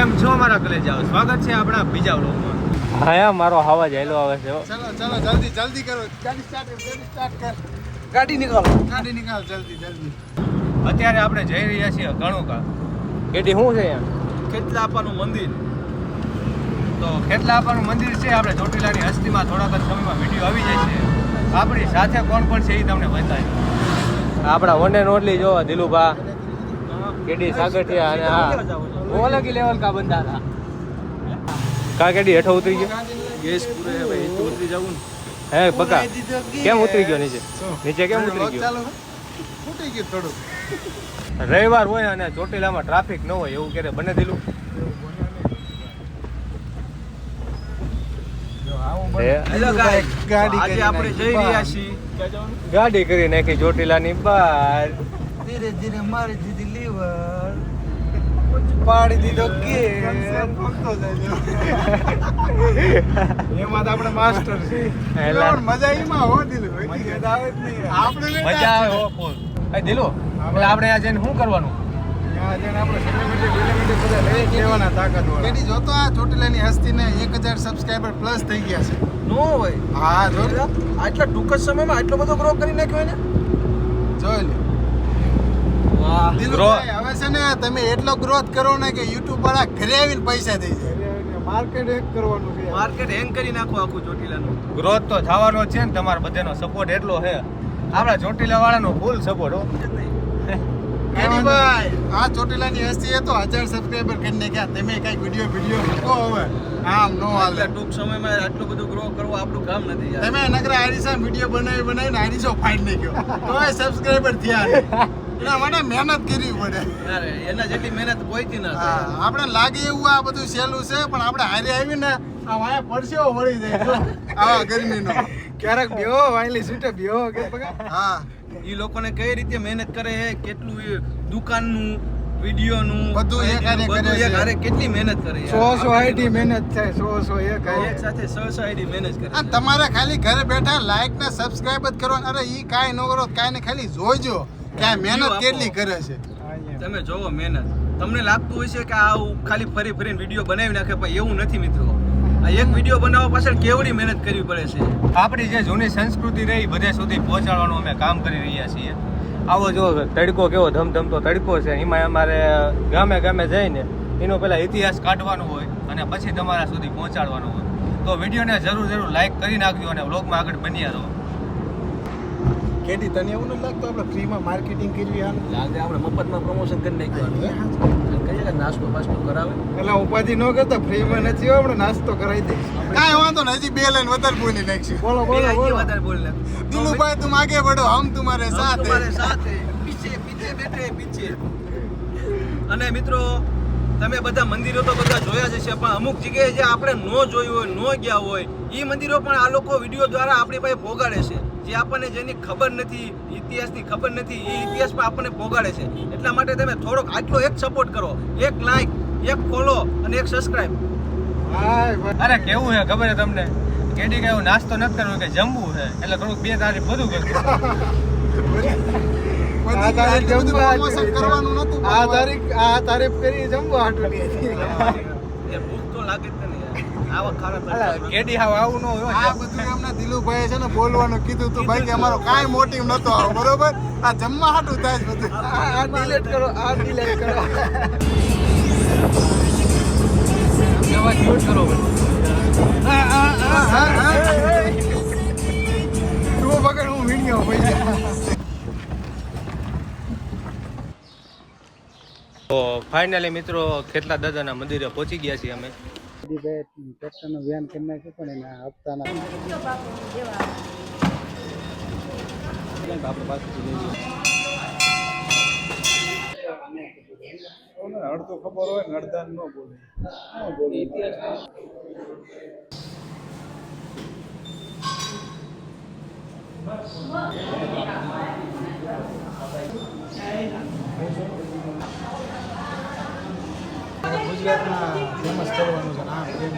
કેમ છો મારા કલેજાઓ? સ્વાગત છે આપણા બીજા વ્લોગમાં. હા યાર, મારો અવાજ હેલો આવે છે. ચલો જલ્દી કરો. ગાડી સ્ટાર્ટ કર. ગાડી નિકાલ જલ્દી. અત્યારે આપણે જઈ રહ્યા છીએ ગણુકા. કેટી શું છે યાર? ખેતલા આપવાનું મંદિર. તો ખેતલા આપવાનું મંદિર છે આપણે ચોટીલાની હસ્તીમાં થોડાક જ સમયમાં વિડીયો આવી જાય છે. આપણી સાથે કોણ કોણ છે એ તમને બતાવીએ. આપણા વન એન્ડ ઓનલી જો દિલુભા, કેડી સાગઠિયા અને હા वो अलग ही लेवल का बंदा था. કા કેડી હેઠો ઉતરી ગયો? ગેસ પૂરે હે ભાઈ, તો ઉતરી જાવું ને. હે બકા કેમ ઉતરી ગયો નીચે? નીચે કેમ ઉતરી ગયો? ફૂટી ગયું થોડું. રવિવાર હોય અને ચોટીલામાં ટ્રાફિક ન હોય એવું ક્યારે બને દિલું? હેલો ગાઈસ, આજે આપણે જઈ રહ્યા છીએ. ગાડી કરી નાખી ચોટીલાની બહાર. ધીરે ધીરે મારી દીધી લીવર, પાડી દીધો કે એમાં તો આપણે માસ્ટર છે. મજા એમાં હો દિલું, મજા આવે જ નહીં. આપણે મજા આવે હો ફૂલ. એ દિલુ એટલે આપણે આ જઈને શું કરવાનું? કેડી જોતો આ ચોટીલાની હસ્તીને 1000 સબસ્ક્રાઇબર પ્લસ થઈ ગયા છે. નો હોય. હા જો આટલા ટૂંક જ સમયમાં આટલો બધો ગ્રો કરી નાખ્યો ને. જોઈ લે. વાહ. દિલુભાઈ, હવે છે ને તમે એટલો ગ્રોથ કરો ને કે યુટ્યુબ વાળા ઘરે આવીને પૈસા દઈ જાય. માર્કેટ હેક કરવાનું છે. માર્કેટ હેંગ કરી નાખો આખું ચોટીલાનું. ગ્રોથ તો થવાનો જ છે ને, તમારા બધાનો સપોર્ટ એટલો છે. આપણા ચોટીલા વાળાનો ફૂલ સપોર્ટ હો. કેડીભાઈ, આ ચોટીલાની હસ્તી એ તો 1000 સબસ્ક્રાઇબર કરીને ગયા. તમે કઈ વિડિયો મૂકો હવે. આમ નો હાલે. ટૂંક સમયમાં આટલું બધું ગ્રો કરવું આપણું કામ નથી યાર. તમે નકરા આરીસા વિડિયો બનાવીને આરીસો ફાઈન નહીં ગયો તોય સબસ્ક્રાઇબર થયા નહીં. એના માટે મહેનત કરવી પડે યાર, એના જેટલી મહેનત કોઈથી ના હા, થાય. આપણે લાગે એવું આ બધું સહેલું છે, પણ આપણે હારે આવીને આ વાયા પરસેવો વળી જાય જો. આવા ગરમીનો ક્યારેક બેહો વાયલી છૂટે બેહો કે પગા. હા, ઈ લોકોને કઈ રીતે મહેનત કરે છે, કેટલું એ દુકાનનું, વિડીયોનું બધું એક હારે કરે છે. એક હારે કેટલી મહેનત કરે યાર. 100 આઈડી મહેનત થાય. 100 એક એક સાથે 600 આઈડી મહેનત કરે. અને તમારે ખાલી ઘરે બેઠા લાઈક ને સબસ્ક્રાઇબ જ કરવાનું. અરે ઈ કાંઈ ન કરો, કાંઈ ને ખાલી જોઈજો કે આ મહેનત કેટલી કરે છે. તમે જોવો મહેનત. તમને લાગતું હોય છે કે આ ખાલી ફરીને વિડીયો બનાવી નાખે, પણ એવું નથી મિત્રો. આ એક વિડીયો બનાવવા પાછળ કેવડી મહેનત કરવી પડે છે. આપણી જે જૂની સંસ્કૃતિ રહી બધે સુધી પહોંચાડવાનું અમે કામ કરી રહ્યા છીએ. આવો જો તડકો કેવો ધમધમતો તડકો છે, એમાં અમારે ગામે જઈને એનો પહેલા ઇતિહાસ કાઢવાનો હોય અને પછી તમારા સુધી પહોંચાડવાનો હોય. તો વિડીયોને જરૂર લાઈક કરી નાખજો અને વ્લોગમાં આગળ બન્યા રહો. કેડી, તને એવું નથી લાગતું આપણે ફ્રીમાં માર્કેટિંગ કરવી હાલ? લાગે આપણે મફતમાં પ્રમોશન કરી નાખ્યું. કહીએ કે નાસ્તો બાસ્તો કરાવે. એટલે ઉપાધિ ન કરતા, ફ્રીમાં નથી આપણે નાસ્તો કરાવી દઈશ. કાંઈ વાંધો નહીં, હજી 2 લાઈન વધારે બોલી નાખશું. બોલો વધારે બોલ નાખ. દિલુભાઈ, तुम आगे बढ़ो, हम तुम्हारे साथ हैं. તમારે સાથે પીછે બેઠે પીછે. અને મિત્રો, તમે બધા મંદિરો તો બધા જોયા જ છે, પણ અમુક જગ્યાએ જે આપણે ન જોયું હોય, ન ગયા હોય, એ મંદિરો પણ આ લોકો વિડીયો દ્વારા આપણી પાસે ભોગાડે છે. જે આપણને જેની ખબર નથી, ઇતિહાસની ખબર નથી, એ ઇતિહાસ પણ આપણને ભોગાડે છે. એટલા માટે તમે થોડોક આટલો એક સપોર્ટ કરો, એક લાઈક, એક ફોલો અને એક સબસ્ક્રાઇબ. અરે કેવું છે ખબર છે તમને? કેડી કઈ નાસ્તો નથી કરવો કે જમવું છે, એટલે થોડુંક 2 તારીખ બધું કરવું. આ તારીફ કરી જમવા હાટું એ ભૂખ તો લાગે જ ને યાર. આવા ખારા કેડી હાવ આવું ન હોય. આ બધું એમના દિલુભાઈ છે ને બોલવાનું કીધું તું ભાઈ કે અમારો કાંઈ મોટિવ નતો આવો, બરોબર? આ જમવા હાટું થાય છે બધું. આ ડિલીટ કરો. નવા ક્યુટ કરો તું વગર હું વિડીયો ભાઈ. તો ફાઇનલી મિત્રો ખેતલા દાદાના મંદિરે પહોંચી ગયા છીએ અમે. ટ્રેક્ટરનું વ્યાન કરી નાખ્યું, પણ એના હપ્તાના અડધું ખબર હોય ને અડધા ન બોલે. ગુજરાતમાં ફેમસ કરવાનું છે આ પ્રેમ.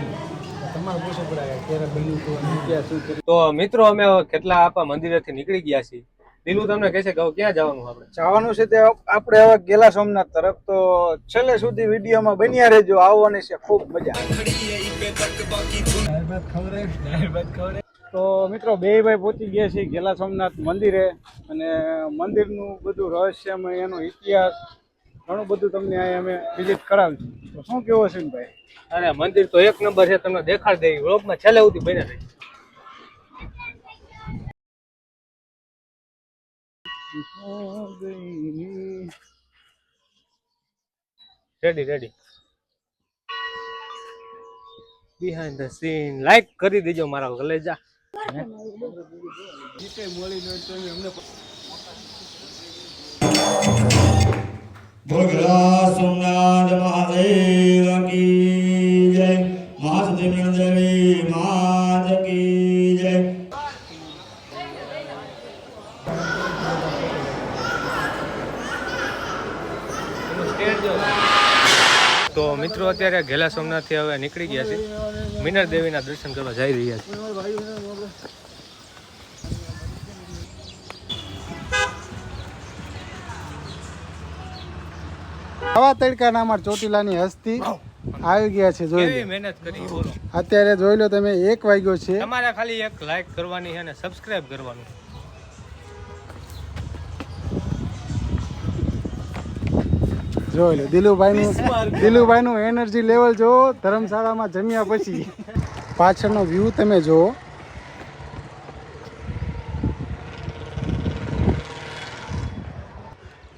તમારે પૂછવું પડે ક્યારે બન્યું હતું અને ક્યાં શું કર્યું. તો મિત્રો અમે કેટલા આપા મંદિરેથી નીકળી ગયા છીએ દિલુ તમને કહે છે કે હવે ક્યાં જવાનું આપણે? જવાનું છે તે આપણે હવે ગેલા સોમનાથ તરફ, તો છેલ્લે સુધી વિડીયોમાં બન્યા રહેજો, આવવાની છે ખૂબ મજા. તો મિત્રો બે ભાઈ પહોંચી ગયા છે ગેલા સોમનાથ મંદિરે, અને મંદિરનું બધું રહસ્યમય, એનો ઇતિહાસ ઘણું બધું તમને અહીં અમે વિઝિટ કરાવીશું. તો શું કેવો છે ભાઈ? અરે મંદિર તો એક નંબર છે, તમને દેખાડ દઈ વ્લોગમાં છેલ્લે સુધી બન્યા રહી. Ready behind the scene like કરી દેજો મારા કલેજા. બોગલા સોમનાથ મહાદેવ કી જય, મહાસતી દેવી માત કી જય. તો મિત્રો અત્યારે ઘેલા સોમનાથથી હવે નીકળી ગયા છે, મીનર દેવીના દર્શન કરવા જઈ રહ્યા છે. આવા તડકાના અમાર ચોટીલાની હસ્તી આવી ગયા છે, જોઈ કેવી લો. મહેનત કરી બોલો. અત્યારે જોઈ લો તમે, 1 વાગ્યો છે. તમારે ખાલી એક લાઈક કરવાની છે અને સબસ્ક્રાઇબ કરવાનું. જોઈ લો દિલુભાઈનું એનર્જી લેવલ જો ધર્મશાળામાં જમ્યા પછી. પાછળનો વ્યૂ તમે જુઓ.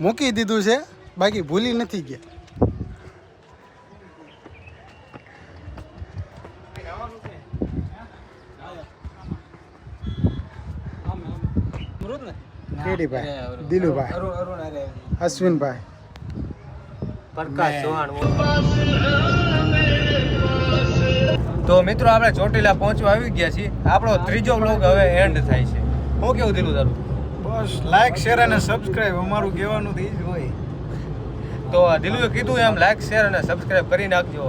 મૂકી દીધું છે, બાકી ભૂલી નથી ગયા. કેડીભાઈ, દિલુભાઈ, અશ્વિનભાઈ, પ્રકાશ ચૌહાણ. તો મિત્રો આપણે ચોટીલા પહોંચવા આવી ગયા છીએ. આપણો ત્રીજો વ્લોગ હવે એન્ડ થાય છે. હું કેવું દિલું તારું? બસ લાઈક શેર અને સબસ્ક્રાઇબ, અમારું કહેવાનું તો એ જ હોય. તો દિલુએ કીધું એમ લાઈક શેર અને સબસ્ક્રાઇબ કરી નાખજો.